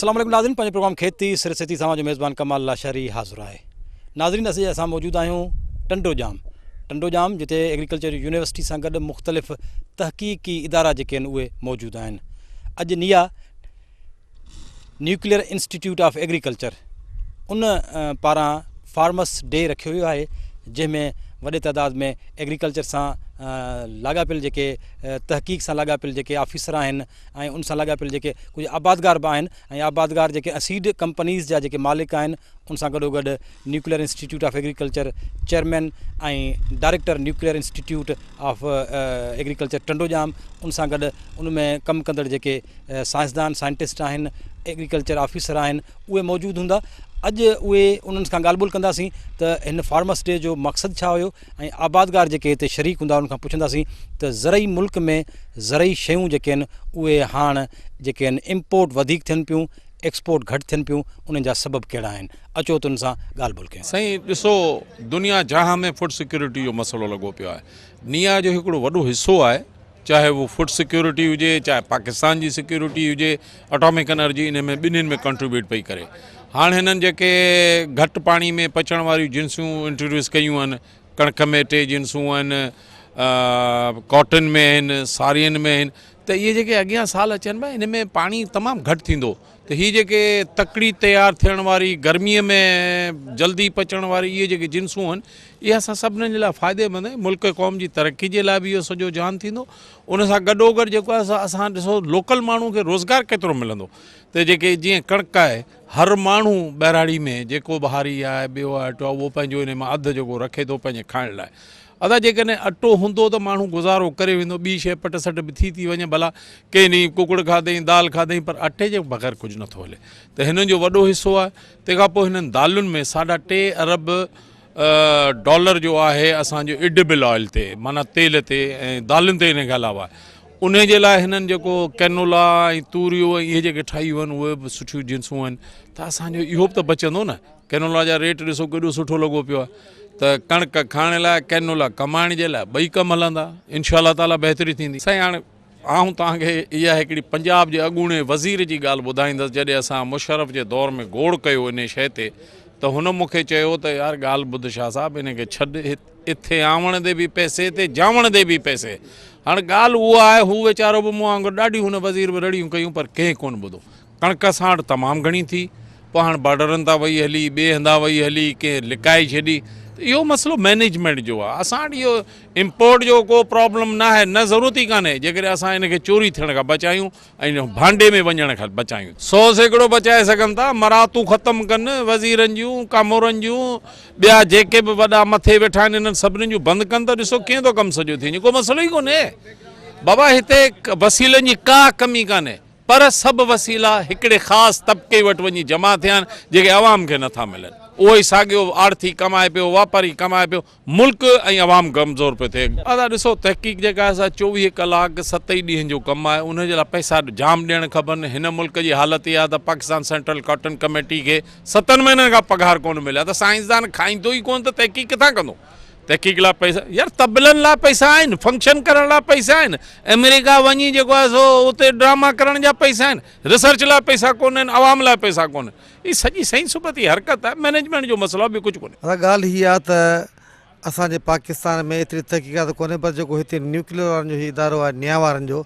अस्सलाम वालेकुम नाज़रीन, पंहिंजे प्रोग्राम खेती सिरसती सां जो मेज़बान कमाल लाशारी हाज़िर आहे। नाज़रीन, असां मौजूद आहियूं टंडोजाम जिते एग्रीकल्चर यूनिवर्सिटी सां गॾु मुख़्तलिफ़ तहक़ीक़ी इदारा जेके आहिनि उहे मौजूद आहिनि। अॼु निया न्यूक्लियर इंस्टीट्यूट ऑफ एग्रीकल्चर उन पारां फार्मर्स डे रखियो वियो आहे, जंहिंमें वॾे तइदाद में एग्रीकल्चर सां लाॻापियल जेके तहक़ीक़ सां लाॻापियल जेके ऑफिसर आहिनि ऐं उन सां लाॻापियल जेके कुझु आबादगार बि आहिनि ऐं आबादगार जेके सीड कंपनीज़ जा जेके मालिक आहिनि उन सां गॾोगॾु nuclear institute of agriculture chairman ऐं director nuclear institute of agriculture Tandojam उन सां गॾु उन में कमु कंदड़ जेके साइंसदान साइंटिस्ट आहिनि, एग्रीकल्चर ऑफिसर आहिनि, उहे मौजूदु हूंदा। अॼु उहे उन्हनि खां ॻाल्हि ॿोल कंदासीं त हिन फार्मर्स डे जो मक़सदु छा हुयो ऐं आबादगार जेके हिते शरीक हूंदा उन्हनि खां पुछंदासीं त ज़रई मुल्क में ज़रई शयूं जेके आहिनि उहे हाणे जेके आहिनि इम्पोर्ट वधीक थियनि पियूं, एक्सपोर्ट घटि थियनि पियूं, उन्हनि जा सबब कहिड़ा आहिनि। अचो त उन सां ॻाल्हि ॿोल कयूं। साईं ॾिसो, दुनिया जहां में फूड सिक्योरिटी जो मसइलो लॻो पियो आहे। निया जो हिकिड़ो वॾो हिसो आहे, चाहे वो फूड सिक्योरिटी हुजे, चाहे पाकिस्तान जी सिक्योरिटी हुजे, एटॉमिक एनर्जी, इन में ॿिन्हिनि में कंट्रीब्यूट पई करे। हाणे हिननि जेके घटि पाणी में पचण वारियूं जिन्सूं इंट्रोड्यूस कयूं आहिनि, कणिक में 2 जिन्सूं आहिनि, कॉटन में आहिनि, साड़ियुनि में आहिनि, त इहे जेके अॻियां साल अचनि पिया इन में पाणी तमामु घटि थींदो, त हीअ जेके तकड़ी तयारु थियण वारी, गर्मीअ में जल्दी पचण वारी इहे जेके जिन्सूं आहिनि, इहे असां सभिनीनि जे लाइ फ़ाइदेमंद आहे। मुल्क क़ौम जी तरक़ी जे लाइ बि इहो सॼो जान थींदो। उन सां गॾोगॾु जेको आहे असां ॾिसो लोकल माण्हू खे रोज़गार केतिरो मिलंदो, त जेके जीअं कणिक आहे, हर माण्हू ॿहिराड़ी में जेको बहारी आहे, ॿियो आहे, टियों, उहो पंहिंजो इन मां अधु जेको रखे थो पंहिंजे खाइण लाइ। अदा जेकॾहिं अटो हूंदो त माण्हू गुज़ारो करे वेंदो, ॿी शइ पट सट बि थी वञे, भला कंहिं ॾींहुं कुकड़ खाधई, दाल खाधई, पर अटे जे बग़ैर कुझु नथो हले। त हिननि जो वॾो हिसो आहे। तंहिंखां पोइ हिननि दालुनि में $3.5 अरब डॉलर जो आहे असांजो एडिबल ऑयल ते, माना तेल ते ऐं दालुनि ते इन खां अलावा। उन जे लाइ हिननि जेको कैनोला ऐं तूरियूं इहे जेके ठाहियूं आहिनि उहे बि सुठियूं जिन्सूं आहिनि, त असांजो इहो बि त बचंदो न। कैनोला जा रेट ॾिसो केॾो सुठो लॻो पियो आहे। त कणिक खाइण लाइ, कैनोला कमाइण जे लाइ, ॿई कमु हलंदा, इंशाअल्लाह ताला बहितरी थींदी। साईं हाणे आऊं तव्हांखे इहा हिकिड़ी पंजाब जे अॻूणे वज़ीर जी ॻाल्हि ॿुधाईंदुसि। जॾहिं असां मुशर्रफ जे दौर में गोड़ कयो इन शइ ते, त हुन मूंखे चयो त यार ॻाल्हि ॿुध शाह साहिबु, इन खे छॾ, हिते आवण दे बि पैसे, हिते जावण दे बि पैसे। हाणे ॻाल्हि उहा आहे, हू वीचारो बि मूं वांगुरु ॾाढियूं हुन वज़ीर बि रड़ियूं कयूं, पर कंहिं कोन ॿुधो। कणिक साण तमामु घणी थी, पोइ हाणे बॉर्डरनि तां वई हली, ॿिए हंधा वई हली, कंहिं लिकाए छॾी। इहो मसइलो मैनेजमेंट जो आहे। असां वटि इहो इम्पोर्ट जो को प्रॉब्लम न आहे, न ज़रूरत ई कान्हे। जेकॾहिं असां इन खे चोरी थियण खां बचायूं ऐं भांडे में वञण खां बचायूं, 100 बचाए सघनि था। मरातूं ख़तमु कनि वज़ीरनि जूं, कामोरनि जूं, ॿिया जेके बि वॾा मथे वेठा आहिनि, इन्हनि सभिनीनि जूं बंदि कनि, त ॾिसो कीअं थो कमु सॼो थी वञे। को मसइलो ई कोन्हे बाबा, हिते वसीलनि जी का कमी कान्हे, पर सभु वसीला हिकिड़े ख़ासि तबिके वटि वञी जमा थिया आहिनि, जेके आवाम खे नथा मिलनि। उहो ई साॻियो आर्थी कमाए पियो, वापारी कमाए पियो, मुल्क ऐं अवाम कमज़ोर पियो थिए। दादा ॾिसो, तहक़ीक़ जेका आहे 24 कलाक 7 ॾींहंनि जो कमु आहे, उनजे लाइ पैसा जाम ॾियणु खपनि। हिन मुल्क जी हालति इहा त पाकिस्तान सेंट्रल कॉटन कमेटी खे 7 महीननि खां पघार कोन मिलिया, त साइंसदान खाईंदो ई कोन, त तहक़ीक़ किथां कंदो। तहक़ीक़ लाइ पैसा, यार तबलनि लाइ पैसा आहिनि, फंक्शन करण लाइ पैसा आहिनि, अमेरिका वञी जेको आहे सो उते ड्रामा करण जा पैसा आहिनि, रिसर्च लाइ पैसा कोन्हनि, अवाम लाइ पैसा कोन्हनि। हीअ सॼी सही सुबती हरकत आहे, मैनेजमेंट जो मसइलो आहे, ॿियो कुझु कोन्हे। ॻाल्हि हीअ आहे त असांजे पाकिस्तान में एतिरी तहक़ीक़ात कोन्हे, पर जेको हिते न्यूक्लियर वारनि जो इदारो आहे, निया वारनि जो,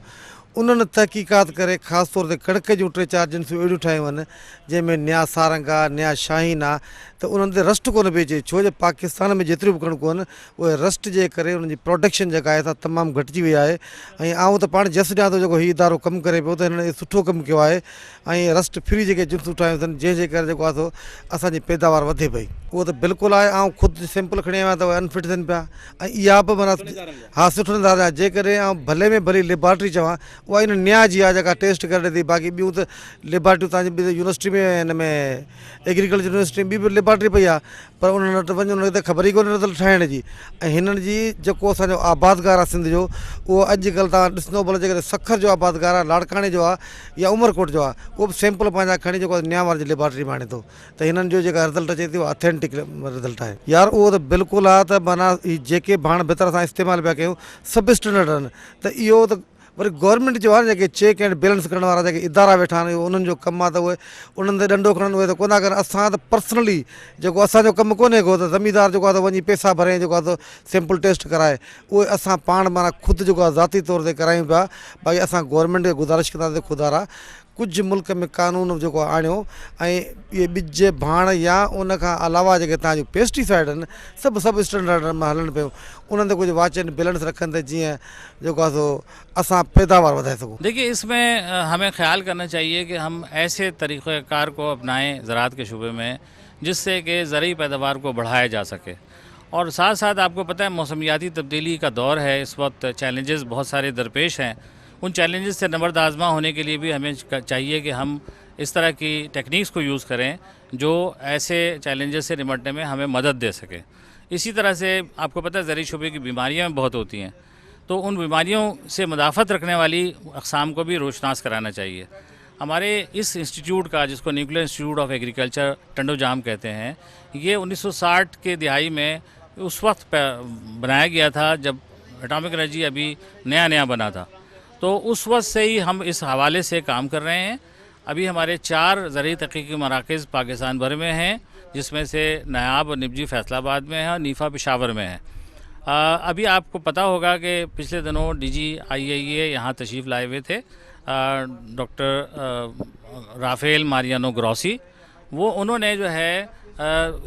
उन्हनि तहक़ीक़ात करे ख़ासि तौर ते कणिक जूं 3-4 जिन्सूं अहिड़ियूं ठाहियूं आहिनि, जंहिंमें निया सारंग आहे, निया शाहीन आहे, त उन्हनि ते रस्ट कोन पई अचे। छो जो पाकिस्तान में जेतिरियूं बि कणिकूं आहिनि, उहे रस्ट जे करे उन्हनि जी प्रोडक्शन जेका आहे तमामु घटिजी वई आहे। ऐं आउं त पाण जस ॾियां थो जेको हीउ इदारो कमु करे पियो, त हिन सुठो कमु कयो आहे ऐं रस्ट फ्री जेके जिन्सूं ठाहियूं अथनि, जंहिंजे करे जेको आहे सो असांजी पैदावार वधे पई। उहो त बिल्कुलु आहे। ऐं ख़ुदि सैंपल खणी आयो आहियां त उहे अनफिट थियनि पिया, ऐं इहा बि माना हा सुठो नज़ारो आहे। जेकॾहिं आउं भले में भली लेबॉर्ट्री चवां, उहा इन निया जी आहे जेका टेस्ट करे ॾे थी। बाक़ी ॿियूं त लेबॉर्ट्रियूं तव्हांजी यूनिवर्सिटी में, हिन में एग्रीकल्चर यूनिवर्सिटी में बि लेबॉर्ट्री पई आहे, पर उन्हनि वटि वञो, उनखे त ख़बर ई कोन्हे रिज़ल्ट ठाहिण जी। ऐं हिननि जी जेको असांजो आबादगार आहे सिंध जो, उहो अॼुकल्ह तव्हां ॾिसंदो भले जेकॾहिं सखर जो आबादगार आहे, लाड़काणे जो आहे या उमरकोट जो आहे, उहो बि सैंपल पंहिंजा खणी जेको आहे नियावार जी लेबॉर्ट्री में आणे थो, त हिननि जो जेका रिज़ल्ट अचे थी उहा ऑथेंटिक रिज़ल्ट आहे। यार उहो त बिल्कुलु आहे, त माना जेके भाण भितर असां इस्तेमालु पिया कयूं सभु स्टैंडर्ड आहिनि, त इहो त वरी गवर्नमेंट जो आहे न जेके चेक एंड बैलेंस करण वारा जेके इदारा वेठा आहिनि उन्हनि जो कमु आहे त उहे उन्हनि ते ॾंडो खणनि उहे त कोन था कनि। असां त पर्सनली जेको असांजो कमु कोन्हे को त ज़मीदार जेको आहे त वञी पैसा भरे जेको आहे त सैंपल टेस्ट कराए, उहे असां पाण माना ख़ुदि जेको आहे ज़ाती तौर ते करायूं पिया। बाक़ी असां गवर्नमेंट खे गुज़ारिश कंदासीं ख़ुदारा कुझु मुल्क में कानून जेको आणियो ऐं इहे ॿिज भाण या उन खां अलावा जेके तव्हांजो पेस्टिसाइड आहिनि सभु स्टैंडर्ड में हलनि पियूं, उन्हनि ते कुझु वाच एंड बैलेंस रखनि त जीअं जेको आहे सो असां पैदावार वधाए सघूं। देखिए, इसमें हमें ख्याल करना चाहिए कि हम ऐसे तरीक़ेकार को अपनाएं ज़राअत के शुबे में जिससे कि ज़रूरी पैदावार को बढ़ाया जा सके। और साथ साथ आपको पता है मौसमियाती तब्दीली का दौर है, इस वक्त चैलेंजेस बहुत सारे दरपेश हैं। उन चैलेंजेस से नबर्द आज़मा होने के लिए भी हमें चाहिए कि हम इस तरह की टेक्निक्स को यूज़ करें जो ऐसे चैलेंजेस से निपटने में हमें मदद दे सके। इसी तरह से आपको पता है ज़रूरी शुबे की बीमारियाँ बहुत होती हैं, तो उन बीमारियों से मुदाफ़त रखने वाली अक़साम को भी रोशनास कराना चाहिए। हमारे इस इंस्टीट्यूट का, जिसको nuclear institute of agriculture Tando Jam कहते हैं, ये 1960 के दिहाई में उस वक्त बनाया गया था जब एटॉमिक एनर्जी अभी नया बना था। तो उस वक्त से ही हम इस हवाले से काम कर रहे हैं। अभी हमारे 4 ज़रूरी तहक़ीक़ी मराकज़ पाकिस्तान भर में हैं, जिसमें से नायाब और निबजी फैसलाबाद में है और नीफ़ा पेशावर में है। अभी आपको पता होगा कि पिछले दिनों DG IAEA यहाँ तशरीफ़ लाए हुए थे, डॉक्टर राफेल मारियानो ग्रॉसी। उन्होंने जो है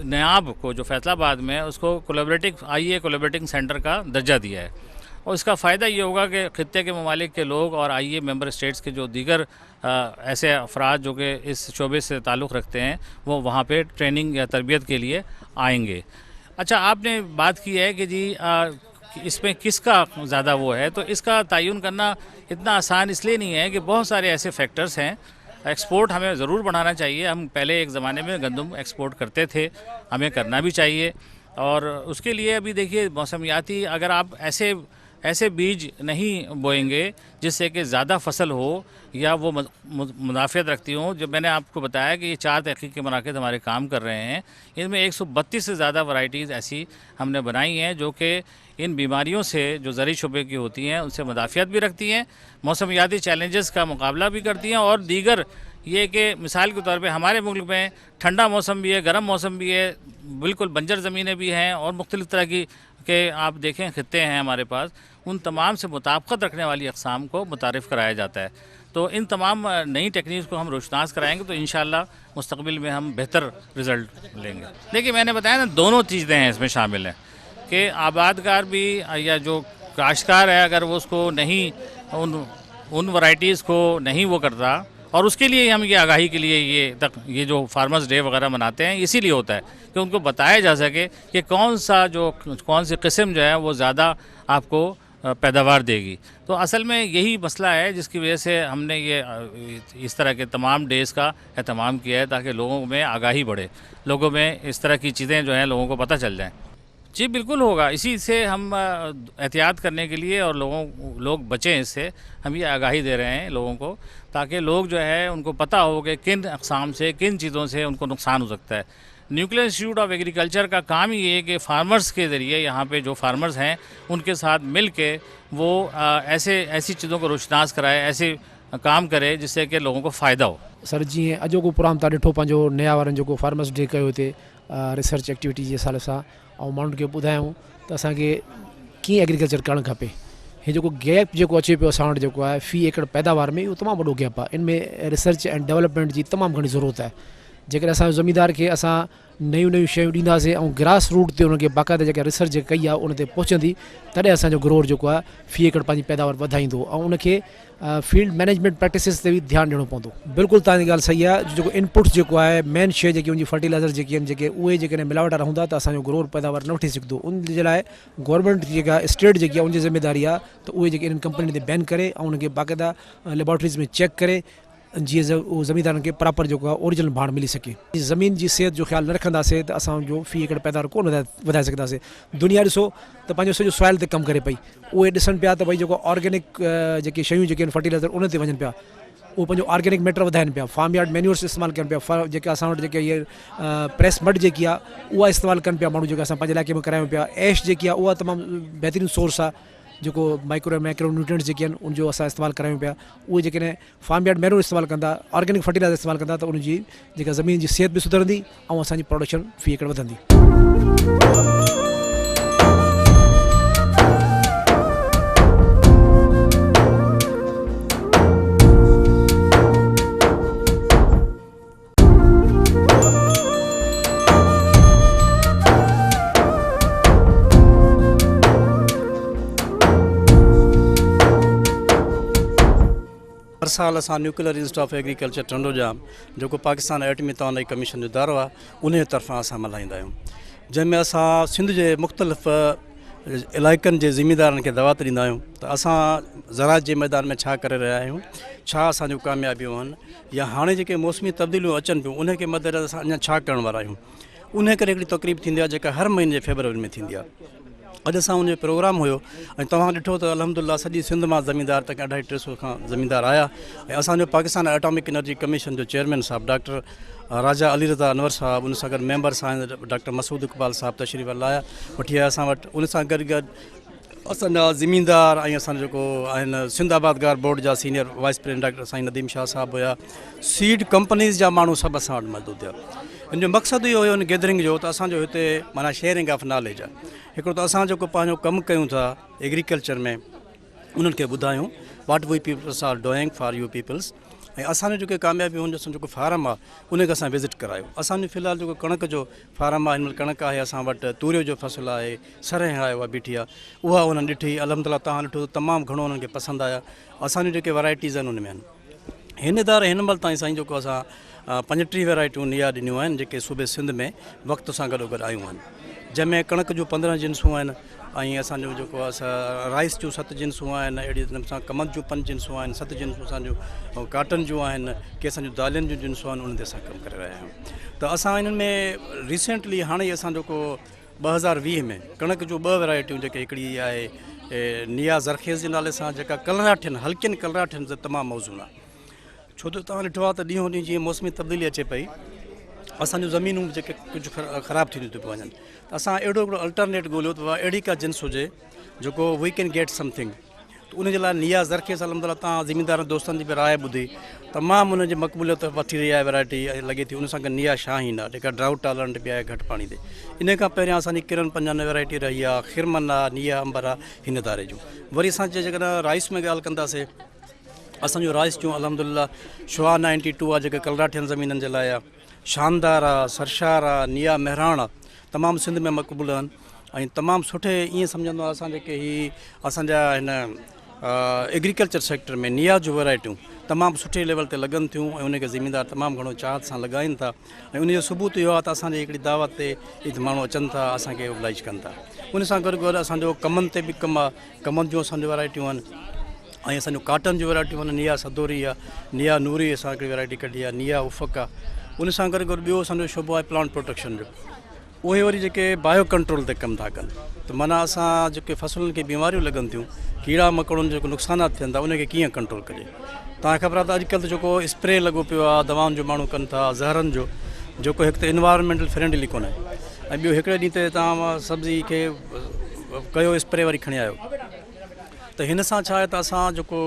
नायाब को जो फैसलाबाद में है उसको IAEA कोलैबोरेटिंग सेंटर का दर्जा दिया है। और इसका फ़ायदा ये होगा कि ख़ित्ते के ममालिक के लोग और IAEA मेंबर स्टेट्स के जो दीगर ऐसे अफराद जो कि इस शोबे से ताल्लुक़ रखते हैं वो वहाँ पे ट्रेनिंग या तरबियत के लिए आएंगे। अच्छा, आपने बात की है कि जी इसमें किसका ज़्यादा वो है, तो इसका तयन करना इतना आसान इसलिए नहीं है कि बहुत सारे ऐसे फैक्टर्स हैं। एक्सपोर्ट हमें ज़रूर बढ़ाना चाहिए। हम पहले एक ज़माने में गंदम एक्सपोर्ट करते थे, हमें करना भी चाहिए। और उसके लिए अभी देखिए मौसमियाती, अगर आप ऐसे बीज नहीं बोएंगे जिससे कि ज़्यादा फसल हो या वो मुनाफियत रखती हों। जो मैंने आपको बताया कि ये 4 तहक़ीक़ी मराकज़ हमारे काम कर रहे हैं, इनमें 132 से ज़्यादा वैरायटीज़ ऐसी हमने बनाई हैं जो कि इन बीमारियों से जो ज़रूरी शुबे की होती हैं उनसे मुदाफ़ियत भी रखती हैं, मौसमियाती चैलेंजेस का मुकाबला भी करती हैं। और दीगर ये कि मिसाल के तौर पे हमारे मुल्क में ठंडा मौसम भी है, गर्म मौसम भी है, बिल्कुल बंजर ज़मीनें भी हैं और मुख्तलिफ़ तरह की के आप देखें खित्ते हैं हमारे पास। उन तमाम से मुताबिकत रखने वाली अक़साम को मुतारिफ़ कराया जाता है। तो इन तमाम नई टेक्निक्स को हम रोशनास कराएंगे तो इंशाअल्लाह मुस्तक़बिल में हम बेहतर रिज़ल्ट लेंगे। देखिए, मैंने बताया ना, दोनों चीज़ें हैं इसमें शामिल हैं कि आबादकार भी या जो काश्तकार है, अगर वो उसको नहीं उन वैरायटीज़ को नहीं वो करता, और उसके लिए हम ये आगाही के लिए ये जो फार्मर्स डे वगैरह मनाते हैं इसीलिए होता है कि उनको बताया जा सके कि कौन सी किस्म जो है वो ज़्यादा आपको पैदावार देगी। तो असल में यही मसला है जिसकी वजह से हमने ये इस तरह के तमाम डेज़ का एहतमाम किया है, ताकि लोगों में आगाही बढ़े, लोगों में इस तरह की चीज़ें जो हैं लोगों को पता चल जाएँ। जी बिल्कुल होगा, इसी से हम एहतियात करने के लिए और लोग बचें इससे, हम ये आगाही दे रहे हैं लोगों को, ताकि लोग जो है उनको पता हो कि किन अक़साम से, किन चीज़ों से उनको नुकसान हो सकता है। न्यूक्लियर इंस्टीट्यूट ऑफ एग्रीकल्चर का काम ही ये है कि फार्मर्स के ज़रिए यहाँ पे जो फार्मर्स हैं उनके साथ मिल के वो ऐसी चीज़ों को रोशनास कराए, ऐसे काम करे जिससे कि लोगों को फ़ायदा हो। सर, जी अॼोको प्रोग्राम तव्हां ॾिठो पंहिंजो नया वारनि जेको फार्मर्स डे कयो हिते रिसर्च एक्टिविटी जे हिसाब सां, ऐं माण्हुनि खे ॿुधायूं त असांखे कीअं एग्रीकल्चर करणु खपे। हीअ जेको गैप जेको अचे पियो असां वटि जेको आहे फ़ी एकड़ पैदावार में, इहो तमामु वॾो गैप आहे। इन में रिसर्च एंड डेवलपमेंट जी तमामु घणी ज़रूरत आहे। जेकर असां ज़मींदार खे असां नयूं शयूं ॾींदासीं ऐं ग्रास रूट ते उनखे बाक़ाइदा जेका रिसर्च कई आहे उन ते पहुचंदी, तॾहिं असांजो ग्रोअर जेको आहे फ़ी एकड़ पंहिंजी पैदावार वधाईंदो ऐं उनखे फील्ड मैनेजमेंट प्रैक्टिसिस ते बि ध्यानु ॾियणो पवंदो। बिल्कुलु तव्हांजी ॻाल्हि सही आहे। जेको इनपुट्स जेको आहे मेन शइ जेकी उनजी फर्टिलाइज़र जेके आहिनि जेके उहे जेकॾहिं मिलावट वारा हूंदा त असांजो ग्रोअर पैदावार न वठी सघंदो। उन जे लाइ गवर्नमेंट जेका स्टेट जेकी आहे उनजी ज़िम्मेदारी आहे त उहे जेके इन्हनि कंपनी ते बैन करे ऐं उनखे बाक़ाइदा लेबोरेटरीज़ में चेक करे जीअं उहो ज़मींदारनि खे प्रॉपर जेको आहे ओरिजिनल भाण मिली सके। ज़मीन जी सिहत जो ख़्यालु न रखंदासीं त असांजो फ़ी एकड़ पैदावार कोन वधाए सघंदासीं। दुनिया ॾिसो त पंहिंजो सॼो सॉइल ते कमु करे पई, उहे ॾिसनि पिया त भई जेको ऑर्गेनिक जेके शयूं जेके आहिनि फर्टिलाइज़र उन ते वञनि पिया, उहो पंहिंजो ऑर्गेनिक मैटर वधाइनि पिया, फार्म यार्ड मैन्यूर्स इस्तेमालु कनि पिया, जेके असां वटि जेके इहे प्रेस मड जेकी आहे उहा इस्तेमालु कनि पिया माण्हू, जेका असां पंहिंजे इलाइक़े में करायूं पिया। ऐश जेकी आहे उहा तमामु बहितरीनु सोर्स आहे। जेको माइक्रो ऐं मैक्रो न्यूट्रिएंट्स जेके आहिनि उनजो असां इस्तेमालु करायूं पिया उहे जेकॾहिं फार्म यार्ड मैरो इस्तेमालु कंदा ऑर्गेनिक फर्टिलाइज़र इस्तेमालु कंदा त उनजी जेका ज़मीन जी सिहत बि सुधरंदी ऐं असांजी प्रोडक्शन फी एकड़ वधंदी। हर साल असां nuclear institute of agriculture Tando Jam जेको पाकिस्तान एटमी तवानाई कमीशन जो इदारो आहे उन जे तरफ़ां असां मल्हाईंदा आहियूं, जंहिंमें असां सिंध जे मुख़्तलिफ़ इलाइक़नि जे ज़िमीदारनि खे दावत ॾींदा आहियूं त असां ज़राअत जे मैदान में छा करे रहिया आहियूं, छा असांजूं कामयाबियूं आहिनि, या हाणे जेके मौसमी तब्दीलियूं अचनि पियूं उन खे मद्देनज़र असां अञा छा करण वारा आहियूं। उन करे हिकिड़ी तक़रीब थींदी आहे जेका हर महीने जे फेबरवरी में थींदी आहे। अॼु असां उनजो प्रोग्राम हुयो ऐं तव्हां ॾिठो त अल्हम्दुलिल्लाह सॼी सिंध मां ज़मींदार तक 250-300 खां ज़मींदार आया ऐं असांजो पाकिस्तान एटॉमिक एनर्जी कमीशन जो चेयरमैन साहब डॉक्टर राजा अली रज़ा अनवर साहब, उन सां गॾु मेंबर्स आहिनि डॉक्टर मसूद इक़बाल साहब तशरीफ़ लाया वठी आया असां वटि। उन सां गॾु असांजा ज़मींदार ऐं असांजो जेको आहिनि सिंध आबादगार बोर्ड जा सीनियर वाइस प्रेसिडेंट डॉक्टर साईं नदीम शाह साहब हुया, सीड कंपनीज़ जा माण्हू सभु असां वटि मौजूदु हुया। हिन जो मक़सदु इहो हुयो हिन गैदरिंग जो त असांजो हिते माना शेयरिंग ऑफ नॉलेज आहे। हिकिड़ो त असां जेको पंहिंजो कमु कयूं था एग्रीकल्चर में उन्हनि खे ॿुधायूं what we peoples are doing for you peoples, ऐं असांजो जेके कामयाबी हुनजो असांजो जेको फार्म आहे उनखे असां विज़िट करायो। असांजो फ़िलहालु जेको कणक जो फार्म आहे, हिन कणक आहे असां वटि, तूरियो जो फ़सुलु आहे, सरह आहे, उहा बीठी आहे, उहा उन्हनि ॾिठी अल्हम्दुलिल्लाह तव्हां ॾिठो तमामु घणो उन्हनि खे पसंदि आया। असांजूं जेके वैराइटीज़ आहिनि उन में आहिनि हिन दार हिन महिल ताईं साईं जेको असां 35 वैराइटियूं निया ॾिनियूं आहिनि जेके सूबे सिंध में वक़्त सां गॾोगॾु आयूं आहिनि, जंहिंमें कणक जूं 15 जिन्सूं आहिनि ऐं असांजो जेको आहे राइस जूं 7 जिन्सूं आहिनि, अहिड़ी तरह सां कमंद जूं 5 जिन्सूं आहिनि, 7 जिन्सूं असांजूं काटन जूं आहिनि, के असांजूं दालियुनि जूं जिन्सूं आहिनि, उन्हनि ते असां कमु करे रहिया आहियूं। त असां हिननि में रिसेंटली हाणे ई असां जेको 2020 में कणक जूं 2 वैराइटियूं जेके हिकिड़ी आहे निया ज़रखेज़ जे नाले सां जेका कलराठियुनि हल्कियुनि कलराठियुनि ते तमामु मौज़ून आहे। छो त तव्हां ॾिठो आहे त ॾींहों ॾींहुं जीअं मौसमी तब्दीली अचे पई असांजूं ज़मीनूं जेके कुझु ख़राबु थींदियूं थियूं वञनि, त असां अहिड़ो हिकिड़ो अल्टरनेट ॻोल्हियो त अहिड़ी का जिन्स हुजे जेको वी कैन गेट समथिंग, त उनजे लाइ निया ज़रखेज़ अल्हम्दुलिल्लाह तव्हां ज़मींदार दोस्तनि जी बि राय ॿुधी तमामु उनजी मक़बूलियत वठी रही आहे वैराइटी लॻे थी। उन सां गॾु निया शाहीन आहे जेका ड्राउट टॉलरेंट बि आहे घटि पाणी ते। इन खां पहिरियां असांजी किरन पंजान वैराइटी रही आहे, खिरमन आहे, निया अंबर आहे, हिन दारे जूं। वरी असां जेकॾहिं राइस में ॻाल्हि कंदासीं असांजो राइस जूं अल्हम्दुलिल्लाह शुआ 92 आहे जेके कलराठियुनि ज़मीननि जे लाइ आहे, शानदार आहे, सरशार आहे, निया महराण आहे, तमामु सिंध में मक़बूल आहिनि ऐं तमामु सुठे ईअं सम्झंदो आहे असां जेके ही असांजा हिन एग्रीकल्चर सेक्टर में निया जूं वैराइटियूं तमामु सुठे लेवल ते लॻनि थियूं ऐं उनखे ज़मीनदार तमामु घणो चाहत सां लॻाइनि था ऐं उनजो सबूत इहो आहे त असांजी हिकिड़ी दावत ते हिते माण्हू अचनि था, असांखे ओबलाइज कनि था। उन सां गॾु गॾु असांजो कमनि ते बि कमु आहे, कमनि जूं असांजूं वैराइटियूं आहिनि ऐं असांजो काटन जूं वैराइटियूं आहिनि, निया सदोरी आहे, निया नूरी असां हिकिड़ी वैराइटी कढी आहे, निया उफ़क़ आहे। उन सां गॾु गॾु ॿियो असांजो शोबो आहे प्लांट प्रोटेक्शन जो, उहे वरी जेके बायो कंट्रोल ते कमु था कनि। त माना असां जेके फसलुनि खे बीमारियूं लॻनि थियूं, कीड़ा मकड़नि जेको नुक़सानात थियनि था उनखे कीअं कंट्रोल कजे। तव्हांखे ख़बर आहे त अॼुकल्ह त जेको स्प्रे लॻो पियो आहे दवाउनि जो माण्हू कनि था, ज़हरनि जो, जेको हिकु त इन्वायरमेंटल फ्रेंडली कोन्हे ऐं ॿियो हिकिड़े ॾींहं ते तव्हां सब्ज़ी खे कयो स्प्रे वरी खणी आयो। त हिन सां छा आहे त असां जेको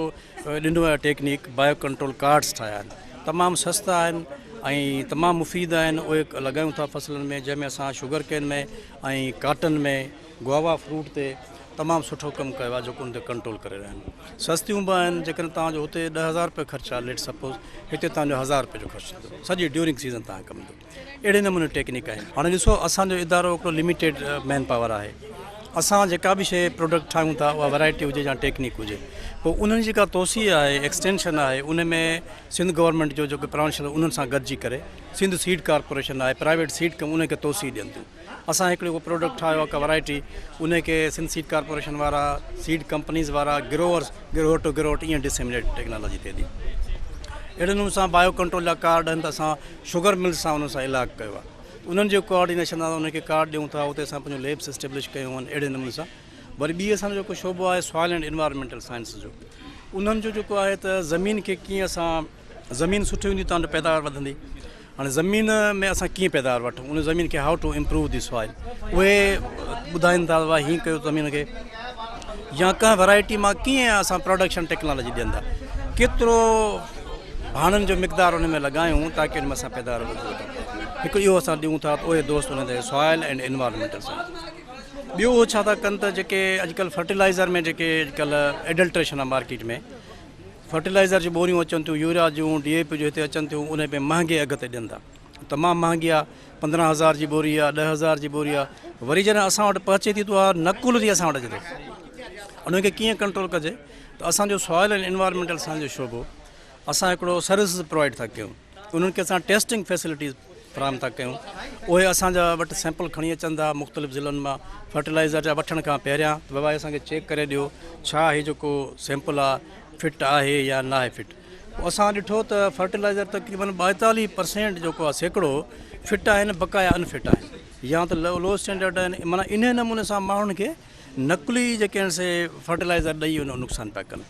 ॾिनो आहे टेक्निक बायो कंट्रोल कार्ड्स ठाहिया आहिनि, तमामु सस्ता आहिनि ऐं तमामु मुफ़ीद आहिनि, उहे लॻायूं था फसलनि में, जंहिंमें असां शुगर केन में ऐं काटन में गुआवा फ्रूट ते तमामु सुठो कमु कयो आहे जेको उन ते कंट्रोल करे रहिया आहिनि। सस्तियूं बि आहिनि, जेकॾहिं तव्हांजो हुते 10,000 रुपये ख़र्चु आहे लेट सपोज़, हिते तव्हांजो 1000 रुपये जो ख़र्चु थींदो सॼी ड्यूरिंग सीज़न तव्हां कमु कंदो। अहिड़े नमूने टेक्निक आहिनि। हाणे ॾिसो असांजो इदारो हिकिड़ो लिमिटेड मैन पावर आहे, असां जेका बि शइ प्रोडक्ट ठाहियूं था उहा वैराइटी हुजे या टेक्निक हुजे, पोइ उन्हनि जेका तोसी आहे एक्सटेंशन आहे उन में सिंध गवर्नमेंट जो जेको प्रोविंशियल उन्हनि सां गॾिजी करे सिंध सीड कॉर्पोरेशन आहे, प्राइवेट सीड कम उनखे तोसी ॾियनि थियूं। असां हिकिड़ो प्रोडक्ट ठाहियो आहे का वैराइटी, उनखे सिंध सीड कॉर्पोरेशन वारा, सीड कंपनीज़ वारा, ग्रोवर्स गिरोह टू गिरोह ईअं डिसेमिनेट टेक्नोलॉजी थिए थी। अहिड़े नमूने सां बायो कंट्रोल जा कार्ड आहिनि त असां शुगर मिल्स सां उन सां इलाक़ कयो आहे, उन्हनि जो कोऑर्डिनेशन आहे उनखे कार्ड ॾियूं था, उते असां पंहिंजो लैब्स इस्टेब्लिश कयूं आहिनि। अहिड़े नमूने सां वरी ॿी असांजो जेको शोबो आहे सॉइल एंड इन्वायरमेंटल साइंस जो, उन्हनि जो जेको आहे त ज़मीन खे कीअं असां, ज़मीन सुठी हूंदी तव्हांजो पैदावार वधंदी। हाणे ज़मीन में असां कीअं पैदावार वठूं, उन ज़मीन खे हाउ टू इम्प्रूव दी सॉइल, उहे ॿुधाइनि था हीअं कयो ज़मीन खे, या कंहिं वैरायटी मां कीअं असां प्रोडक्शन टेक्नोलॉजी ॾियनि था, केतिरो भाणनि जो मिक़दारु उन में लॻायूं ताकी उन में असां पैदावार वधी वठूं। हिकु इहो असां ॾियूं था, उहे दोस्त हुन ते सॉइल एंड एनवायरमेंटल सां। ॿियो उहो छा था कनि त जेके अॼुकल्ह फर्टिलाइज़र में जेके अॼुकल्ह एडल्ट्रेशन आहे मार्केट में, फर्टिलाइज़र जी बोरियूं अचनि थियूं, यूरिया जूं DAP जो हिते अचनि थियूं, उन में महांगे अघ ते ॾियनि था, तमामु महांगी आहे, 15,000 जी बोरी आहे, 10,000 जी बोरी आहे। वरी जॾहिं असां वटि पहुचे थी त उहा नकुल थी असां वटि अचे थो। उनखे कीअं कंट्रोल कजे त असांजो सॉइल एंड एनवायरमेंटल साइंस जो शोबो, असां हिकिड़ो सर्विस प्रोवाइड था कयूं, उन्हनि खे असां टेस्टिंग फैसिलिटीज़ फ्राहम था कयूं। उहे असांजा वटि सैंपल खणी अचनि था मुख़्तलिफ़ ज़िलनि मां फर्टिलाइज़र जा वठण खां पहिरियां, त बाबा असांखे चेक करे ॾियो छा हीउ जेको सैंपल आहे फिट आहे या न आहे फिट। पोइ असां ॾिठो त फर्टिलाइज़र तक़रीबन 42% जेको आहे सैकड़ो फिट आहिनि, बक़ाया अनफिट आहिनि या त लो स्टैंडर्ड आहिनि। माना इन नमूने सां माण्हुनि खे नकुली जेके आहिनि से फर्टिलाइज़र ॾेई उन नुक़सानु पिया कनि।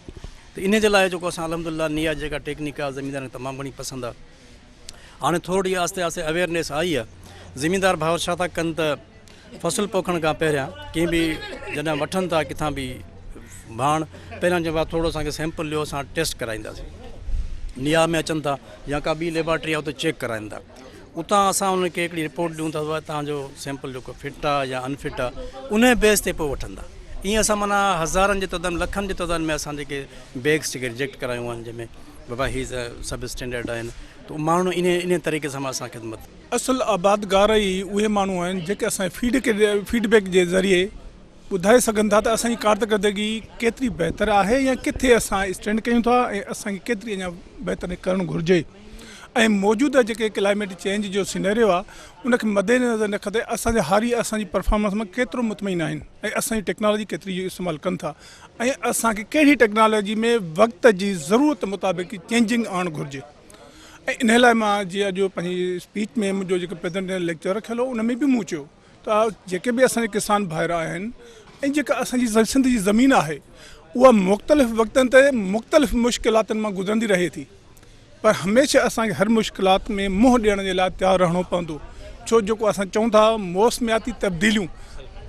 त इन जे लाइ जेको असां अलहमदिल्ला निया जेका टेक्निक आहे ज़मीनदारनि खे तमामु घणी पसंदि आहे। हाणे थोरी आहिस्ते आहिस्ते अवेयरनेस आई आहे। ज़मीनदार भाउ छा था कनि त फसल पोखण खां पहिरियां कंहिं बि जॾहिं वठनि था किथां बि भाण, पहिरियां चइबो आहे थोरो असांखे सैंपल ॾियो, असां टेस्ट कराईंदासीं। निया में अचनि था या का ॿी लेबॉरेटरी आहे उते चेक कराइनि था, उतां असां उनखे हिकिड़ी रिपोर्ट ॾियूं था तव्हांजो सैंपल जेको फिट आहे या अनफिट आहे, उन बेस ते पोइ वठनि था। ईअं असां माना हज़ारनि जे तइदाद में, लखनि जे तइदाद में असां जेके बैग्स जेके रिजेक्ट करायूं आहिनि जंहिंमें बाबा हीअ सब स्टैंडर्ड आहिनि, त माण्हू इन तरीक़े सां मां असां ख़िदमत। असल आबादगार ई उहे माण्हू आहिनि जेके असांजे फीडबैक जे ज़रिए ॿुधाए सघनि था त असांजी कारकर्दगी केतिरी बहितरु आहे या किथे असां स्टैंड कयूं था ऐं असांखे केतिरी अञा बहितरु करणु घुरिजे। ऐं मौजूदा जेके क्लाइमेट चेंज जो सिनेरियो आहे उनखे मद्देनज़र रखंदे असांजा हारी असांजी परफॉर्मेंस में केतिरो मुतमइन आहिनि ऐं असांजी टेक्नोलॉजी केतिरी इस्तेमालु कनि था ऐं असांखे कहिड़ी टेक्नोलॉजी में वक़्त जी ज़रूरत मुताबिक़ चेंजिंग आणणु घुरिजे। ऐं इन लाइ मां जीअं अॼु पंहिंजी स्पीच में मुंहिंजो जेको प्रेज़ेंटेशन लेक्चर रखियलु हो उन में बि मूं चयो त जेके बि असांजे किसान भाइर आहिनि ऐं जेका असांजी सिंध जी ज़मीन आहे उहा मुख़्तलिफ़ वक़्तनि ते मुख़्तलिफ़ मुश्किलातुनि मां गुज़रंदी रहे थी, पर हमेशह असांखे हर मुश्किलात में मुंहुं ॾियण जे लाइ तयारु रहणो पवंदो। छो जेको असां चऊं था मौसमियाती तब्दीलियूं,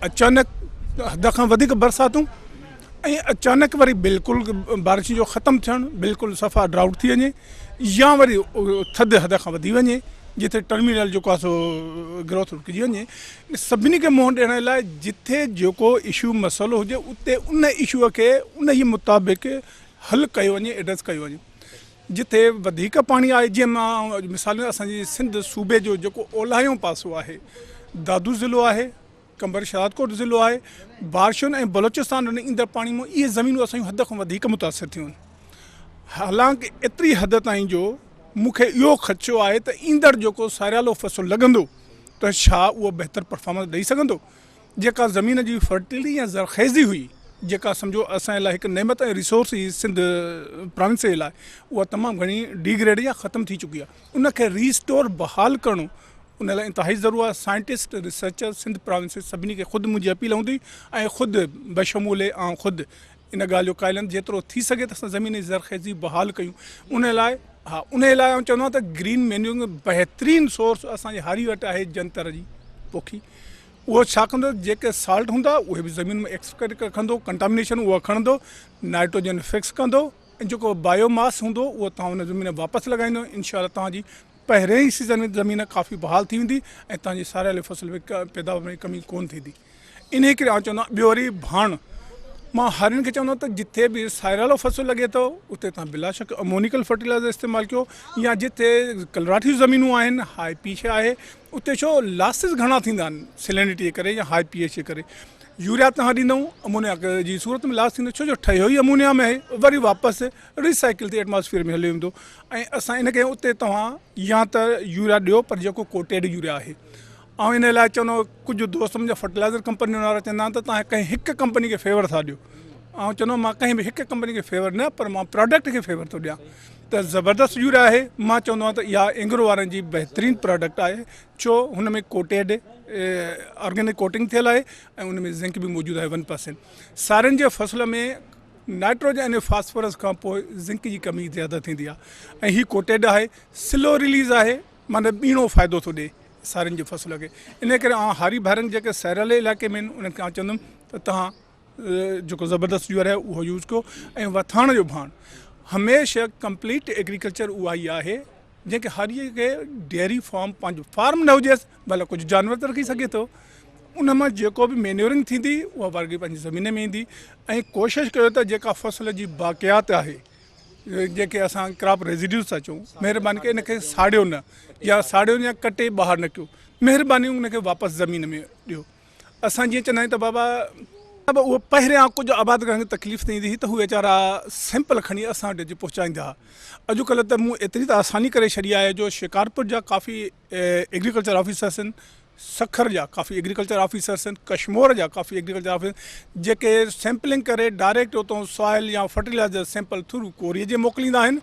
अचानक हद खां वधीक बरसातूं ऐं अचानक वरी बिल्कुलु बारिश जो ख़तमु थियणु, बिल्कुलु सफ़ा ड्राउट थी वञे या वरी थधि हद खां वधी वञे जिथे टर्मिनल जेको आहे सो ग्रोथ रुकिजी वञे। सभिनी खे मुंहुं ॾियण लाइ जिथे जेको इशू मसइलो हुजे उते उन इशूअ खे उन जे मुताबिक़ हल कयो वञे, एड्रेस कयो वञे। जिथे वधीक पाणी आहे, जीअं मां मिसाल असांजी सिंध सूबे जो जेको ओलाहियों पासो आहे, दादू ज़िलो आहे, कंबर शहादकोट ज़िलो आहे, बारिशुनि ऐं बलोचिस्तान में ईंदड़ पाणी में इहे ज़मीनूं असांजूं हद खां वधीक मुतासिर थियूं आहिनि। हालांकि एतिरी हद ताईं जो मूंखे इहो ख़दशो आहे त ईंदड़ जेको सारियालो फ़सुलु लॻंदो त छा उहो बहितरु परफॉर्मेंस ॾेई सघंदो। जेका ज़मीन जी फर्टिलिटी या ज़रख़ेज़ी हुई, जेका सम्झो असांजे लाइ हिकु नेमत ऐं रिसोर्स हुई सिंध प्रोविंस जे लाइ, उहा तमामु घणी डिग्रेड या ख़तमु थी चुकी आहे। उनखे रीस्टोर बहाल करणो उन लाइ इंतिहाई ज़रूरु आहे। साइंटिस्ट, रिसर्चर, सिंध प्रोविंस सभिनी खे ख़ुदि मुंहिंजी अपील हूंदी ऐं ख़ुदि बशमूले ऐं ख़ुदि इन ॻाल्हि जो क़ाइल आहिनि जेतिरो थी सघे त असां ज़मीन जी ज़रख़ेज़ी बहाल कयूं। उन लाइ उन लाइ आउं चवंदो आहियां त ग्रीन मैन्यूरिंग बहितरीनु सोर्स असांजे हारी वटि आहे जंतर जी पोखी। उहो छा कंदो, जेके साल्ट हूंदा उहे बि ज़मीन में एक्सकरेट रखंदो, कंटामिनेशन उहो खणंदो, नाइट्रोजन फिक्स कंदो ऐं जेको बायोमास हूंदो उहो तव्हां उन ज़मीन वापसि लॻाईंदो। इनशाला तव्हांजी पहिरें ई सीज़न में ज़मीन काफ़ी बहाल थी वेंदी ऐं तव्हांजी सारियल फसल में पैदावार में कमी कोन थींदी। इन करे आउं चवंदो आहियां। ॿियो वरी भाण, मां हारियुनि खे चवंदो त जिथे बि सायरालो फ़सुलु लॻे थो उते तव्हां बिलाशक अमोनिकल फर्टिलाइज़र इस्तेमालु कयो, या जिथे कलराठी ज़मीनूं आहिनि, हाई पीच आहे, उते छो लासिस घणा थींदा आहिनि सिलेनिटी जे करे या हाई पीएच जे करे। यूरिया तव्हां ॾींदव, अमोनिया जी सूरत में लास थींदो, छो जो ठहियो ई अमोनिया में आहे, वरी वापसि रिसाइकिल थी एटमॉस्फेयर में हली वेंदो। ऐं असां इनखे उते तव्हां या त यूरिया ॾियो पर जेको कोटेड यूरिया आहे। ऐं इन लाइ चवंदो, कुझु दोस्त मुंहिंजा फर्टिलाइज़र कंपनी वारा चवंदा आहिनि त तव्हां कंहिं हिकु कंपनी खे फेवर था ॾियो। ऐं चवंदो मां कंहिं बि हिकु कंपनी खे फेवर न, पर मां प्रोडक्ट खे फेवर थो ॾियां। त ज़बरदस्त यूरिया आहे। मां चवंदो आहियां त इहा एंग्रो वारनि जी बहितरीनु प्रोडक्ट आहे, छो हुन में कोटेड ऑर्गेनिक कोटिंग थियल आहे ऐं उन में ज़िंक बि मौजूदु आहे 1%। सारियुनि जे फसल में नाइट्रोजन ऐं फास्फोरस खां पोइ ज़िंक जी कमी ज़्यादा थींदी आहे ऐं हीअ कोटेड आहे, स्लो रिलीज़ आहे, माना ॿीणो फ़ाइदो थो ॾिए सारियुनि जे फसल खे। इन करे हारी भाइरनि जेके सैरल इलाइक़े में आहिनि उन्हनि खे चवंदुमि त तव्हां जेको ज़बरदस्त यूरिया आहे उहो यूज़ कयो ऐं वथाण जो भाण हमेशह कंप्लीट एग्रीकल्चर उहा ई आहे जंहिंखे हर खे डेयरी फार्म पंहिंजो फार्म न हुजेसि भले कुझु जानवर त रखी सघे थो उन मां जेको बि मैन्योरिंग थींदी उहा वर्गी पंहिंजी ज़मीन में ईंदी ऐं कोशिशि कयो त जेका फसल जी बाक़ियात आहे जेके असां क्रॉप रेजिड्यूस था चऊं महिरबानी करे इनखे साड़ियो न या कटे ॿाहिरि न कयो महिरबानी उनखे वापसि ज़मीन में ॾियो असां जीअं चवंदा आहियूं त बाबा उहो पहिरियां कुझु आबाद करण खे तकलीफ़ थींदी हुई त उहे वीचारा सैंपल खणी असां वटि अची पहुचाईंदा हुआ अॼुकल्ह त मूं एतिरी त आसानी करे छॾी आहे जो शिकारपुर जा काफ़ी एग्रीकल्चर ऑफिसर्स आहिनि सखर जा काफ़ी एग्रीकल्चर ऑफिसर्स आहिनि कश्मीर जा काफ़ी एग्रीकल्चर ऑफिसर जेके सैंपलिंग करे डायरेक्ट उतां सॉइल या फर्टिलाइज़र सैंपल थ्रू कोरियर जे मोकिलींदा आहिनि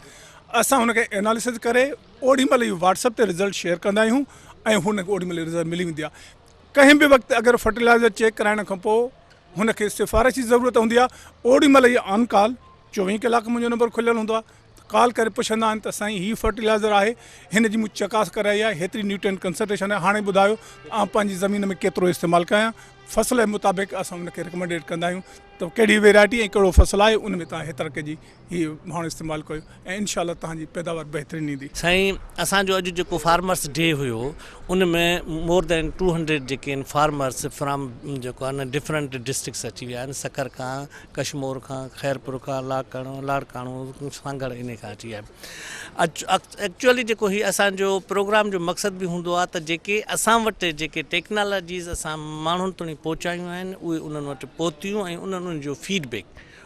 असां हुनखे एनालिसिस करे ओॾी महिल ई व्हाट्सअप ते रिज़ल्ट शेयर कंदा आहियूं ऐं हुनखे ओॾी महिल रिज़ल्ट मिली वेंदी आहे कंहिं बि वक़्तु अगरि फर्टिलाइज़र चेक कराइण खां पोइ हुनखे सिफ़ारिश जी ज़रूरत हूंदी आहे ओॾी महिल ई ऑन कॉल 24 कलाक मुंहिंजो नंबर खुलियल हूंदो आहे कॉल करे पुछंदा आहिनि त साईं हीअ फर्टिलाइज़र आहे हिन जी मूं चकास कराई आहे हेतिरी न्यूट्रिएंट कंसंट्रेशन आहे हाणे ॿुधायो पंहिंजी ज़मीन में केतिरो इस्तेमालु कयां फसल जे मुताबिक़ असां हुनखे रिकमेंडेड कंदा आहियूं त कहिड़ी वैरायटी ऐं कहिड़ो फसल आहे उन में तव्हां हे तरह जी हीअ हाणे इस्तेमालु कयो ऐं इनशाला तव्हांजी पैदावार बहितरीनु ईंदी साईं असांजो अॼु जेको फार्मर्स डे हुयो उन में मोर देन 200 जेके आहिनि फार्मर्स फ्राम जेको आहे न डिफरेंट डिस्ट्रिक्ट्स अची विया आहिनि सकर खां कश्मीर खां खैरपुर खां लाड़काणो सांगड़ इन खां अची विया आहिनि एक्चुअली जेको हीअ असांजो प्रोग्राम जो मक़सदु बि हूंदो आहे त जेके असां वटि जेके टेक्नोलॉजीज़ असां माण्हुनि ताईं पहुचायूं आहिनि उहे उन्हनि वटि पहुतियूं ऐं उन्हनि जो फीडबैक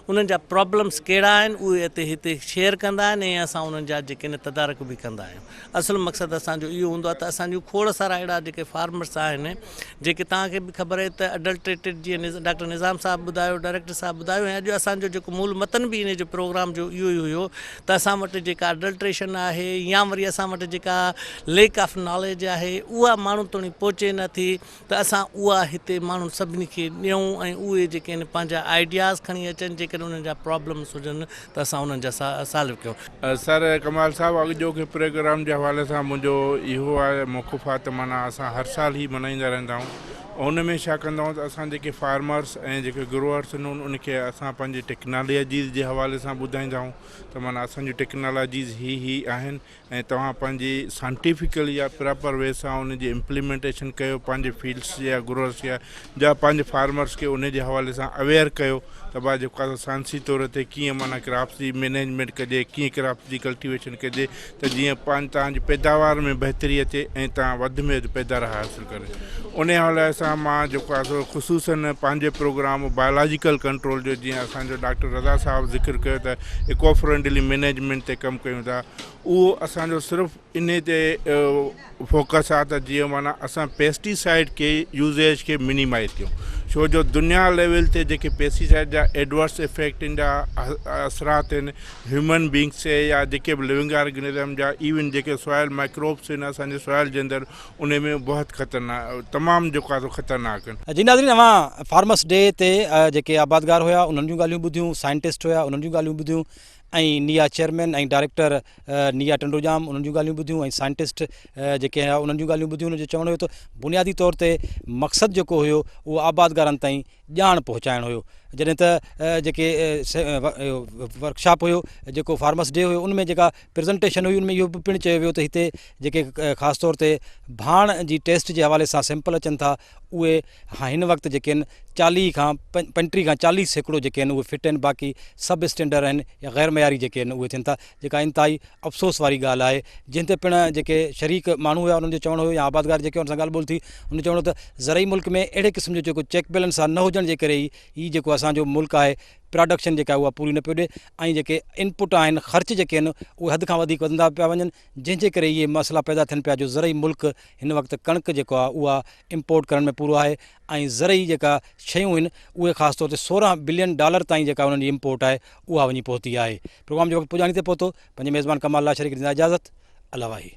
उन्हनि जा प्रॉब्लम्स कहिड़ा आहिनि उहे हिते शेयर कंदा आहिनि ऐं असां उन्हनि जा जेके न तदारक बि कंदा आहियूं असुलु मक़सदु असांजो इहो हूंदो आहे त असांजूं खोड़ सारा अहिड़ा जेके फार्मर्स आहिनि जेके तव्हांखे बि ख़बर आहे त अडल्ट्रेटेड जीअं डॉक्टर निज़ाम साहब ॿुधायो डायरेक्टर साहब ॿुधायो ऐं अॼु असांजो जेको मूल मतन बि इन जो प्रोग्राम जो इहो ई हुयो त असां वटि जेका अडल्ट्रेशन आहे या वरी असां वटि जेका लेक ऑफ नॉलेज आहे उहा माण्हुनि ताईं पहुचे नथी त असां उहा हिते माण्हुनि सभिनी खे ॾियूं ऐं उहे जेके आहिनि पंहिंजा आइडियाज़ खणी अचनि जेकॾहिं उन्हनि जा प्रॉब्लम्स हुजनि त असां उन्हनि जा सॉल्व कयूं सर कमाल साहब अॻोके प्रोग्राम जे हवाले सां मुंहिंजो इहो आहे मौक़ुफ़ आहे त माना असां हर साल ई मल्हाईंदा रहंदा आहियूं उन में छा कंदा आहियूं त असां जेके फार्मर्स ऐं जेके ग्रोअर्स आहिनि उनखे असां पंहिंजी टेक्नोलॉजीज़ जे हवाले सां ॿुधाईंदा आहियूं त माना असांजी टेक्नोलॉजीज़ ही आहिनि ऐं तव्हां पंहिंजी साइंटिफिकली या प्रॉपर वे सां उन जी इम्प्लीमेंटेशन कयो पंहिंजे फील्ड्स या ग्रोअर्स या पंहिंजे फार्मर्स खे उन जे हवाले सां अवेयर कयो त भाई जेको आहे साइंसी तौर ते कीअं माना क्रॉप्स जी मैनेजमेंट कजे कीअं क्रॉप्स जी कल्टिवेशन कजे त जीअं तव्हांजी पैदावार में बहितरी अचे ऐं तव्हां वधि में वधि पैदावार हासिलु करे उन हवाले सां मां जेको आहे सो ख़ुशूसन पंहिंजे प्रोग्राम बायोलॉजिकल कंट्रोल जो जीअं असांजो डॉक्टर रज़ा साहब ज़िक्र कयो त इको फ्रेंडली मैनेजमेंट ते कमु कयूं था उहो असांजो सिर्फ़ु इन ते फोकस आहे त जीअं माना असां पेस्टिसाइड के यूज़ेज खे मिनिमाइज़ कयूं छो जो दुनिया लेवल ते जेके पेस्टिसाइड जा एडवर्स इफेक्ट इन जा असरात आहिनि ह्यूमन बींग्स ते या जेके बि लिविंग ऑर्गेनिज़म जा इवन जेके सॉइल माइक्रोब्स आहिनि असांजे सॉइल जे अंदरि उन में बहुत ख़तरनाक तमामु जेको आहे ख़तरनाक आहिनि जी नाज़रीन अवां फार्मर्स डे ते जेके आबादगार हुआ उन्हनि जूं ॻाल्हियूं ॿुधियूं साइंटिस्ट हुआ उन्हनि जूं ॻाल्हियूं ॿुधियूं ऐं निया चेयरमैन ऐं डायरेक्टर निया टंडोजाम उन्हनि जूं ॻाल्हियूं ॿुधियूं ऐं साइंटिस्ट जेके हुआ उन्हनि जूं ॻाल्हियूं ॿुधियूं उनजो चवणो हुयो त बुनियादी तौर ते मक़सदु जेको हुयो उहो आबादगारनि ताईं ॼाण पहुचाइणु हुयो जॾहिं त जेके वर्कशॉप हुयो जेको फार्मर्स डे हुयो उनमें जेका प्रेज़ेंटेशन हुई उनमें इहो बि पिणु चयो वियो त हिते जेके ख़ासि तौर ते भाण जी टेस्ट जे हवाले सां सैंपल अचनि था उहे हिन वक़्तु जेके आहिनि 40 खां 35 खां 40% जेके आहिनि उहे फिट आहिनि बाक़ी सब स्टैंडर्ड आहिनि या ग़ैर मयारी जेके आहिनि उहे थियनि था जेका इंतिहाई अफ़सोस वारी ॻाल्हि आहे जिन ते पिणु जेके शरीक माण्हू हुआ उन्हनि जो चवणो हुयो या आबादगार जेके उन सां ॻाल्हि ॿोल थी उन चवणो त ज़रई मुल्क में अहिड़े क़िस्म जो जेको चेक बैलेंस आहे न हुजण जे करे ई जेको असांजो मुल्क आहे प्रोडक्शन जेका उहा पूरी न पियो ॾिए ऐं जेके इनपुट आहिनि ख़र्च जेके आहिनि उहे हद खां वधीक वधंदा पिया वञनि जंहिंजे करे इहे मसइला पैदा थियनि पिया जो ज़रई मुल्क हिन वक़्तु कणिक जेको आहे उहा इम्पोर्ट करण में पूरो आहे ऐं ज़रई जेका शयूं आहिनि उहे ख़ासि तौर ते $16 बिलियन ताईं जेका उन्हनि जी इम्पोर्ट आहे उहा वञी पहुती आहे प्रोग्राम जो वक़्तु पुॼाणी ते पहुतो पंहिंजे मेज़बान कमाल लाशरी खे ॾींदा इजाज़त अला वाही